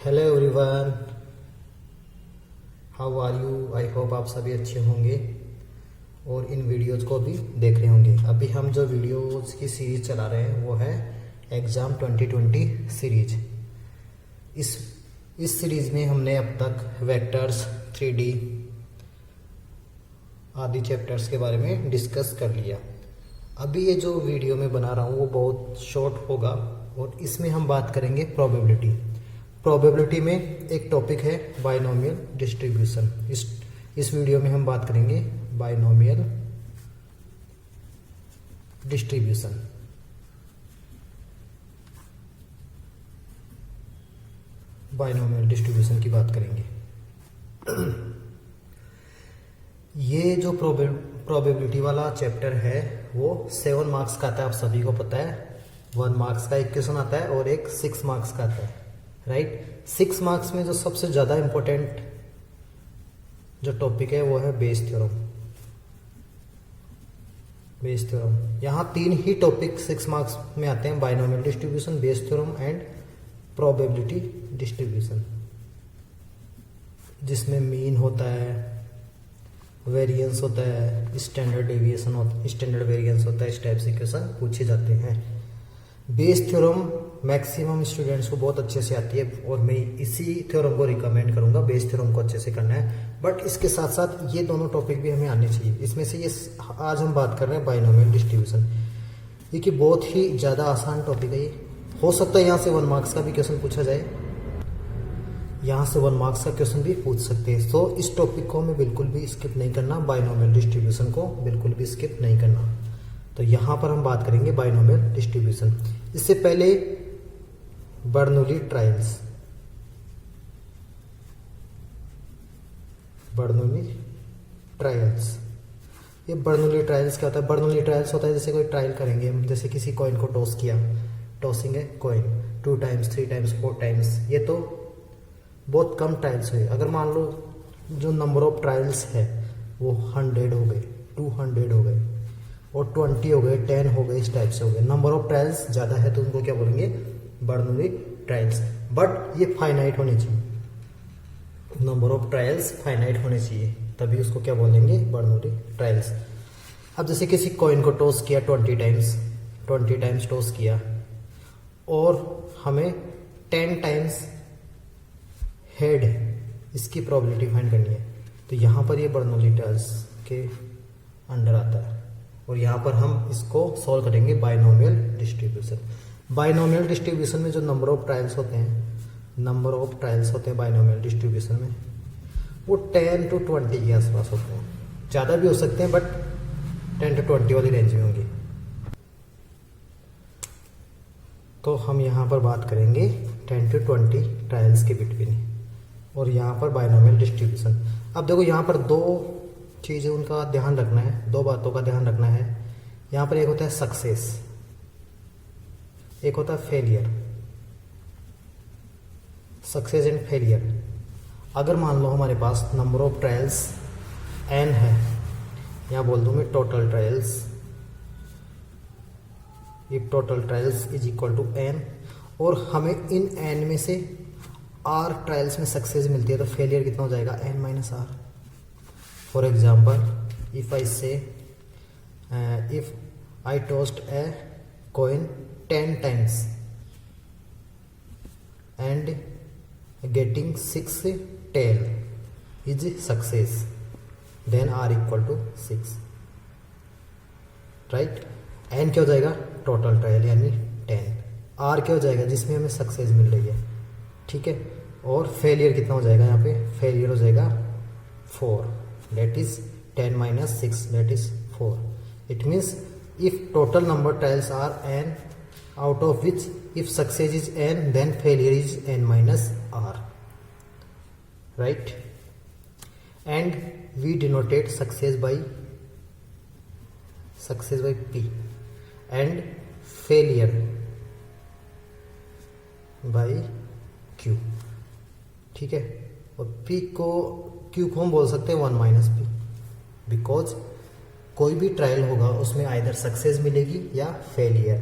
Hello everyone, how are you. I hope आप सभी अच्छे होंगे और इन वीडियोज़ को भी देख रहे होंगे। अभी हम जो वीडियोज़ की सीरीज़ चला रहे हैं वो है एग्ज़ाम 2020 सीरीज। इस सीरीज़ में हमने अब तक वेक्टर्स, 3D आदि चैप्टर्स के बारे में डिस्कस कर लिया। अभी ये जो वीडियो मैं बना रहा हूँ वो बहुत शॉर्ट होगा और इसमें हम बात करेंगे प्रोबेबिलिटी। प्रोबेबिलिटी में एक टॉपिक है बाइनोमियल डिस्ट्रीब्यूशन। इस वीडियो में हम बात करेंगे बाइनोमियल डिस्ट्रीब्यूशन। बाइनोमियल डिस्ट्रीब्यूशन की बात करेंगे। ये जो प्रोबेबिलिटी वाला चैप्टर है वो 7 मार्क्स का आता है, आप सभी को पता है। 1 मार्क्स का एक क्वेश्चन आता है और एक 6 मार्क्स का आता है, राइट। 6 मार्क्स में जो सबसे ज़्यादा इम्पोर्टेंट जो टॉपिक है वो है बेस थ्योरम। बेस थ्योरम, यहाँ 3 ही टॉपिक 6 मार्क्स में आते हैं, binomial distribution, Bayes theorem and probability distribution, जिसमें मीन होता है, वेरिएंस होता है, स्टैंडर्ड डेविएशन स्टैंडर्ड वेरिएंस होता है। इस टाइप से क्वेश्चन पूछे जाते हैं। बेस थ्योरम मैक्सिमम स्टूडेंट्स को बहुत अच्छे से आती है और मैं इसी थ्योरम को रिकमेंड करूंगा, बेस थ्योरम को अच्छे से करना है। बट इसके साथ साथ ये दोनों टॉपिक भी हमें आने चाहिए। इसमें से ये आज हम बात कर रहे हैं बाइनोमियल डिस्ट्रीब्यूशन। ये कि बहुत ही ज़्यादा आसान टॉपिक है। ये हो सकता है यहाँ से 1 मार्क्स का भी क्वेश्चन पूछा जाए, यहाँ से 1 मार्क्स का क्वेश्चन भी पूछ सकते हैं। तो इस टॉपिक को हमें बिल्कुल भी स्किप नहीं करना, बाइनोमियल डिस्ट्रीब्यूशन को बिल्कुल भी स्किप नहीं करना। तो यहाँ पर हम बात करेंगे बाइनोमियल डिस्ट्रीब्यूशन। इससे पहले बर्नौली ट्रायल्स। बर्नौली ट्रायल्स, ये बर्नौली ट्रायल्स क्या होता है? बर्नौली ट्रायल्स होता है जैसे कोई ट्रायल करेंगे हम, जैसे किसी कॉइन को टॉस किया, टॉसिंग है कॉइन 2 टाइम्स 3 टाइम्स 4 टाइम्स। ये तो बहुत कम ट्रायल्स हुए। अगर मान लो जो नंबर ऑफ ट्रायल्स है वो 100 हो गए, 200 हो गए और 20 हो गए, 10 हो गए, इस टाइप से हो गए। नंबर ऑफ ट्रायल्स ज़्यादा है तो उनको क्या बोलेंगे? Bernoulli trials. बट ये फाइनाइट होने चाहिए, नंबर ऑफ ट्रायल्स फाइनाइट होने चाहिए, तभी उसको क्या बोलेंगे? Bernoulli trials. अब जैसे किसी कॉइन को टॉस किया 20 टाइम्स टॉस किया और हमें 10 टाइम्स हेड, इसकी प्रोबेबिलिटी फाइंड करनी है। तो यहाँ पर ये बर्नौली ट्रायल्स के अंडर आता है और यहाँ पर हम इसको सॉल्व करेंगे बाइनोमियल डिस्ट्रीब्यूशन। बाइनोमियल डिस्ट्रीब्यूशन में जो नंबर ऑफ ट्रायल्स होते हैं बाइनोमियल डिस्ट्रीब्यूशन में, वो 10 to 20 के आसपास होते हैं। ज़्यादा भी हो सकते हैं बट 10 to 20 वाली रेंज में होंगी। तो हम यहाँ पर बात करेंगे 10 to 20 ट्रायल्स के बिटवीन और यहाँ पर बाइनोमियल डिस्ट्रीब्यूशन। अब देखो यहाँ पर 2 चीज़ें उनका ध्यान रखना है, 2 बातों का ध्यान रखना है। यहाँ पर एक होता है सक्सेस, एक होता है फेलियर। Success and failure. अगर मान लो हमारे पास नंबर ऑफ ट्रायल्स n है, यहाँ बोल दूँ मैं total trials, if total trials is equal to n, और हमें इन n में से r ट्रायल्स में सक्सेस मिलती है, तो फेलियर कितना हो जाएगा? n - r। For example if I say if I tossed a coin 10 times and getting 6 tail is success, then r equal to 6, right. n क्या हो जाएगा? टोटल ट्रायल यानी 10। r क्या हो जाएगा? जिसमें हमें सक्सेस मिल रही है, ठीक है। और फेलियर कितना हो जाएगा? यहाँ पे फेलियर हो जाएगा 4, that is 10 - 6, that is 4. It means if total number trials are n, out of which if success is n, then failure is n - r, right. And we denotate success by p and failure by q, ठीक है। और q को हम बोल सकते हैं 1 - p, because कोई भी ट्रायल होगा उसमें आइदर सक्सेस मिलेगी या फेलियर।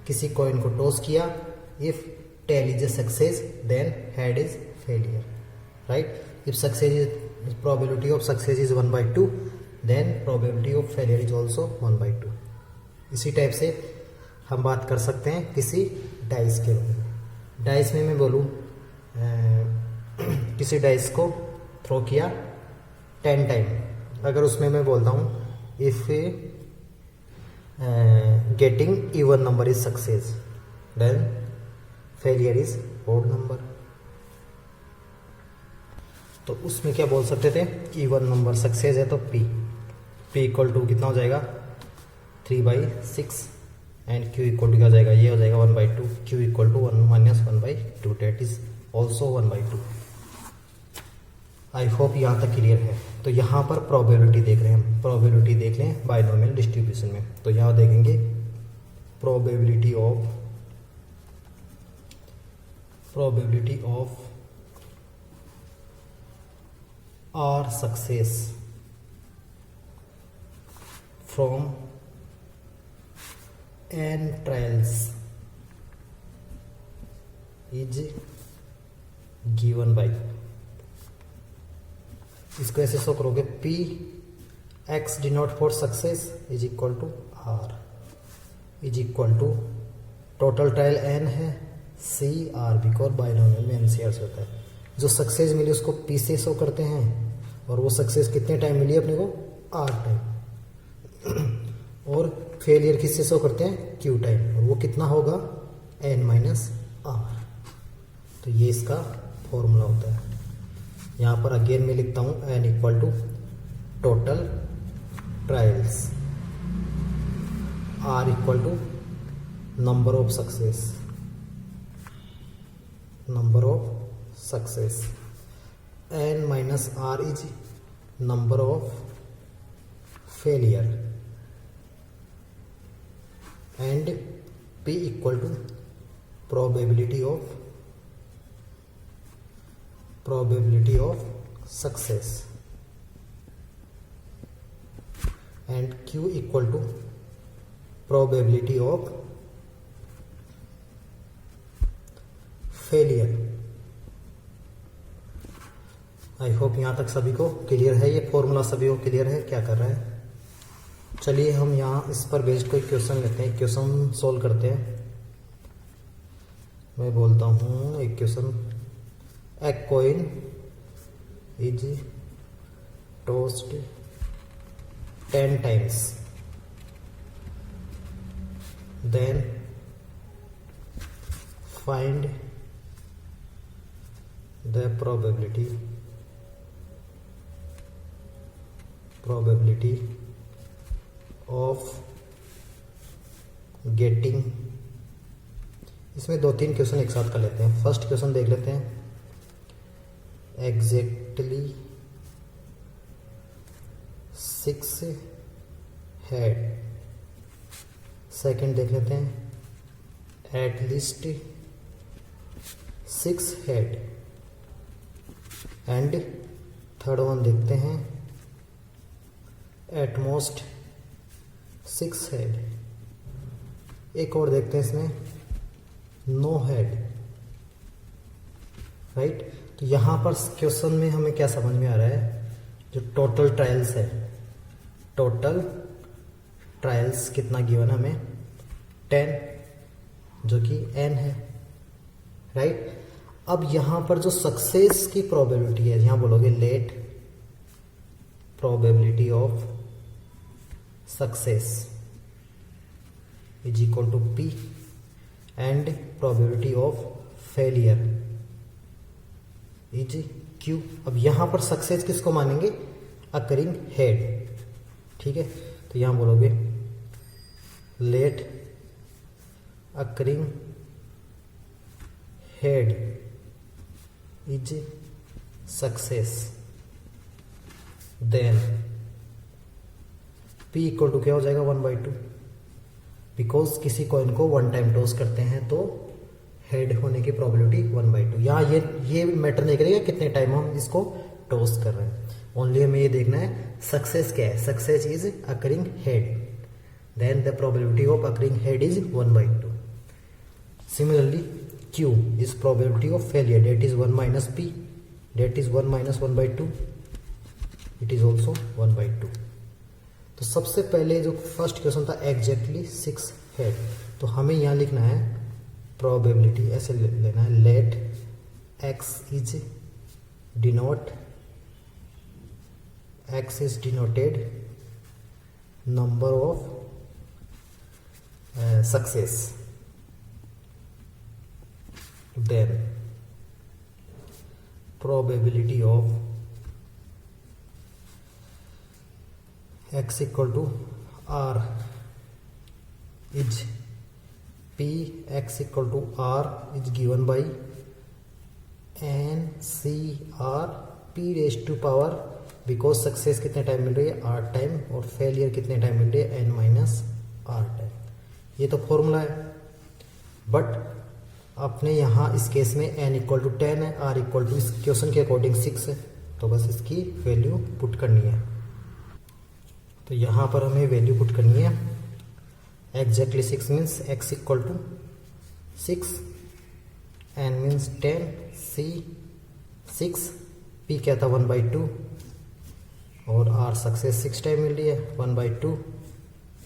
किसी कॉइन को टॉस किया, if tail is a success, then head is failure, right? If success is, probability of success is 1/2, then probability of failure is also 1/2. इसी टाइप से हम बात कर सकते हैं किसी डाइस के बारे में। डाइस में मैं बोलूँ किसी डाइस को थ्रो किया 10 टाइम, अगर उसमें मैं बोलता हूँ if getting even number is success, then failure is odd number. तो उसमें क्या बोल सकते थे, इवन नंबर सक्सेस है तो p इक्वल टू कितना हो जाएगा 3/6 एंड q इक्वल टू क्या हो जाएगा, ये हो जाएगा 1/2, q equal to 1 - 1/2, that is also 1/2। I hope यहाँ तक क्लियर है। तो यहाँ पर प्रोबेबिलिटी देख रहे हैं हम, प्रोबेबिलिटी देख लें बाइनोमियल डिस्ट्रीब्यूशन में। तो यहाँ देखेंगे probability of r success from n trials is given by, इसको ऐसे शो करोगे p x denote for success is equal to r is equal to total trial n है c r, बिकॉज बाइनोमियल में NCR से होता है। जो success मिली उसको p से शो करते हैं, और वो सक्सेस कितने टाइम मिली अपने को r टाइम, और फेलियर किससे शो करते हैं q टाइम, और वो कितना होगा n - r। तो ये इसका फॉर्मूला होता है। यहाँ पर अगेन मैं लिखता हूँ n equal to total trials, r equal to number of success, n - r is number of failure, and p equal to probability of success, and q equal to probability of failure। I hope यहाँ तक सभी को clear है, ये formula सभी को clear है क्या कर रहा है। चलिए हम यहाँ इस पर बेस्ड कोई क्वेश्चन लेते हैं, क्वेश्चन सोल्व करते हैं। मैं बोलता हूँ एक question, a coin is tossed 10 times, then find the probability of getting. इसमें 2-3 क्वेश्चन एक साथ कर लेते हैं। फर्स्ट क्वेश्चन देख लेते हैं, एग्जैक्टली 6 हेड। सेकंड देख लेते हैं, at least 6 head. And third one देखते हैं, एटमोस्ट 6 हेड। एक और देखते हैं इसमें, नो हेड, राइट। तो यहाँ पर क्वेश्चन में हमें क्या समझ में आ रहा है, जो टोटल ट्रायल्स है, टोटल ट्रायल्स कितना गिवन है हमें 10, जो कि n है, राइट। अब यहाँ पर जो सक्सेस की प्रोबेबिलिटी है, यहाँ बोलोगे let probability of success is equal to p and probability of failure is q। अब यहां पर सक्सेस किसको मानेंगे, अकरिंग हेड, ठीक है। तो यहां बोलोगे let occurring head is success, then p equal to क्या हो जाएगा 1/2, बिकॉज किसी कॉइन को 1 टाइम टॉस करते हैं तो हेड होने की प्रोबेबिलिटी 1/2। यहाँ ये मैटर नहीं करेगा कितने टाइम हम इसको टॉस कर रहे हैं, ओनली हमें ये देखना है सक्सेस क्या है। Success is occurring head, then the probability of occurring head is 1/2। Similarly Q is probability of failure, that is 1 minus P, that is 1 minus 1 by 2, it is also 1 by 2. तो सबसे पहले जो फर्स्ट क्वेश्चन था exactly 6 है, तो हमें यहाँ लिखना है प्रोबेबिलिटी, ऐसे लेना है late x is denoted number of success, then probability of x equal to r is p, x equal to r is given by n c r p raise to power, because success कितने time मिल रही है r time, और failure कितने time मिल रही है n minus r time. ये तो फॉर्मूला है, बट अपने यहाँ इस केस में n इक्वल टू 10 है, r इक्वल टू इस क्वेश्चन के अकॉर्डिंग 6 है, तो बस इसकी वैल्यू पुट करनी है. तो यहाँ पर हमें वैल्यू पुट करनी है exactly 6 means x equal to 6, n means 10, c 6, p क्या था 1 बाई 2, और r सक्सेस 6 टाइम मिल रही है 1 बाई 2,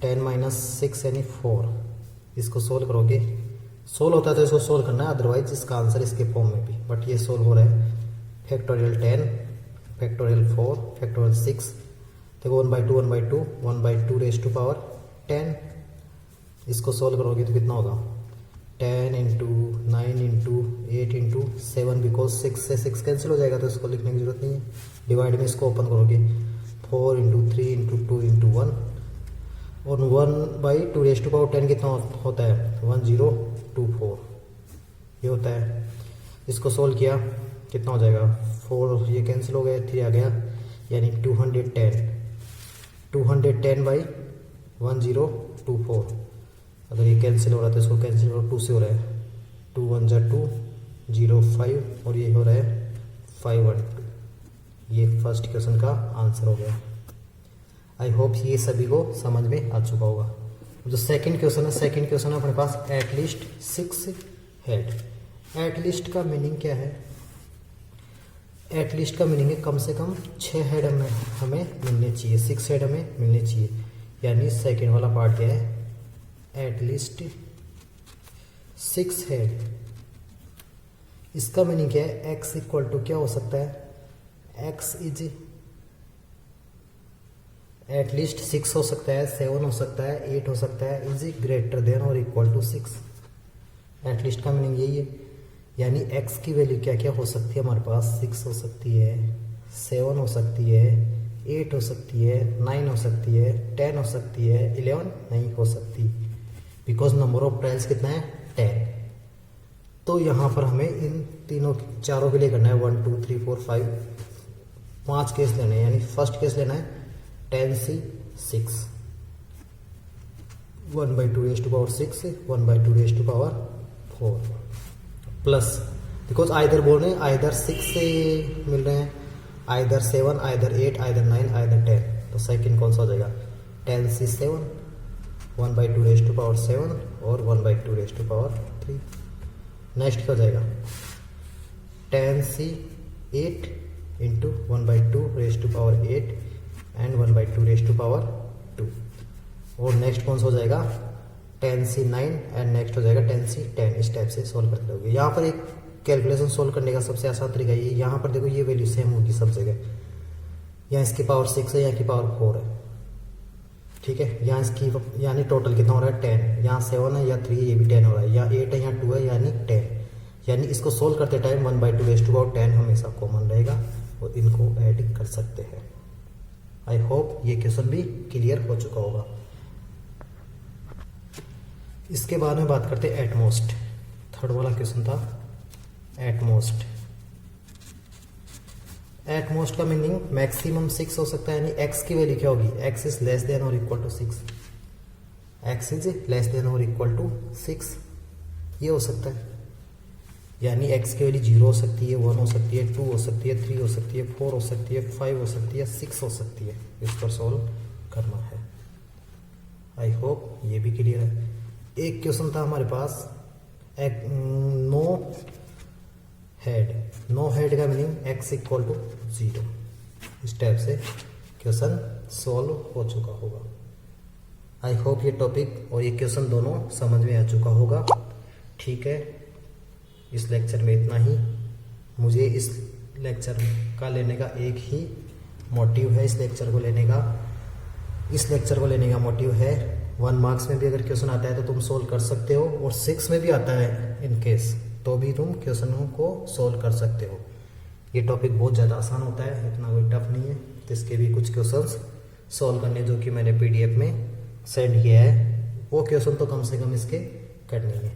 10 माइनस 6 यानी 4. इसको सोल्व करोगे, सोल्व होता है तो इसको सोल्व करना है, अदरवाइज इसका आंसर इसके फॉर्म में भी, बट ये सोल्व हो रहा है फैक्टोरियल 10, फैक्टोरियल 4, फैक्टोरियल 6. देखो 1 by 2 1 by 2 1 by 2 raise to power 10. इसको सोल्व करोगे तो कितना होगा 10 इंटू 9 इंटू 8 इंटू 7, बिकॉज 6 से 6 कैंसिल हो जाएगा तो इसको लिखने की जरूरत नहीं है. डिवाइड में इसको ओपन करोगे 4 इंटू 3 इंटू 2 इंटू 1, और 1 बाई 2 रेज टू पावर 10 कितना होता है 1024, ये होता है. इसको सोल्व किया कितना हो जाएगा 4, ये कैंसिल हो गया 3 आ गया, यानी 210 बाई 1024. अगर ये कैंसिल हो रहा है तो इसको कैंसिल करो, 2 से हो रहा है 2 1 जा 2 0 5, और ये हो रहा है 5 1 2. ये फर्स्ट क्वेश्चन का आंसर हो गया. आई होप ये सभी को समझ में आ चुका होगा. जो सेकंड क्वेश्चन है, सेकंड क्वेश्चन है अपने पास एटलीस्ट 6 हेड. एटलीस्ट का मीनिंग क्या है, एटलीस्ट का मीनिंग है कम से कम 6 हेड हमें मिलने चाहिए, 6 हेड हमें मिलने चाहिए. यानी सेकंड वाला पार्ट क्या है एटलीस्ट 6 हेड. इसका मीनिंग क्या है x इक्वल टू क्या हो सकता है, x इज एटलीस्ट 6 हो सकता है, 7 हो सकता है, 8 हो सकता है, इज ग्रेटर देन और इक्वल टू 6. एटलीस्ट का मीनिंग यही है. यानी x की वैल्यू क्या क्या हो सकती है हमारे पास, 6 हो सकती है, 7 हो सकती है, 8 हो सकती है, 9 हो सकती है, 10 हो सकती है, 11 नहीं हो सकती, बिकॉज नंबर ऑफ ट्रायल्स कितना है 10. तो यहाँ पर हमें इन तीनों चारों के लिए करना है 1 2 3 4 5, 5 केस लेने हैं. यानी फर्स्ट केस लेना है 10c 6, 1 by 2 raise to power 6, 1 by 2 raise to power 4, plus because either बोल रहे हैं, आइदर 6 से मिल रहे हैं, आइदर 7, आइदर 8, आइदर 9, आइदर 10. तो सेकंड कौन सा हो जाएगा 10c 7, 1 by 2 raise to power 7 और 1 by 2 raise to power 3. Next क्या हो जाएगा 10c 8 into 1 by 2 raise to power 8 and 1 by 2 raise to power 2. और नेक्स्ट कौन सा हो जाएगा 10c 9 एंड नेक्स्ट हो जाएगा 10c 10. इस टाइप से सोल्व करते होगे. यहाँ पर एक कैलकुलेशन सोल्व करने का सबसे आसान तरीका ये, यहाँ पर देखो ये वैल्यू सेम होगी सब जगह. यहाँ इसकी पावर 6 है, यहाँ की पावर 4 है, ठीक है. यहाँ इसकी यानी टोटल कितना हो रहा है 10, यहाँ 7 है, यहाँ 3 ये भी 10 हो रहा है, यहाँ 8 है, यहाँ 2 है, यानी 10. यानी इसको सोल्व करते time 1 by 2 raise to power 10 हमेशा कॉमन रहेगा और इनको ऐड कर सकते हैं. आई होप ये क्वेश्चन भी क्लियर हो चुका होगा. इसके बाद में बात करते हैं एटमोस्ट. थर्ड वाला क्वेश्चन था एटमोस्ट. एटमोस्ट का मीनिंग मैक्सिमम 6 हो सकता है. यानी x की वैल्यू क्या होगी, x इज लेस देन और equal to 6, x is less than और इक्वल टू 6, ये हो सकता है. यानी x की वैल्यू 0 हो सकती है, 1 हो सकती है, 2 हो सकती है, 3 हो सकती है, 4 हो सकती है, 5 हो सकती है, 6 हो सकती है. इस पर सॉल्व करना है. आई होप ये भी क्लियर है. एक क्वेश्चन था हमारे पास नो हेड, नो हेड का मीनिंग x इक्वल टू 0। इस टाइप से क्वेश्चन सॉल्व हो चुका होगा। आई होप ये टॉपिक और ये क्वेश्चन दोनों समझ में आ चुका होगा। ठीक है, इस लेक्चर में इतना ही। मुझे इस लेक्चर का लेने का एक ही मोटिव है, इस लेक्चर को लेने का मोटिव है 1 मार्क्स में भी अगर क्वेश्चन आता है तो तुम सोल्व कर सकते हो, और 6 में भी आता है इन केस तो भी तुम क्वेश्चनों को सोल्व कर सकते हो। ये टॉपिक बहुत ज़्यादा आसान होता है, इतना कोई टफ नहीं है। तो इसके भी कुछ क्वेश्चंस सोल्व करने जो कि मैंने PDF में सेंड किया है, वो क्वेश्चन तो कम से कम इसके करने हैं।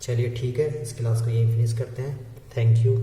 चलिए ठीक है, इस क्लास को यहीं फिनिश करते हैं। Thank you.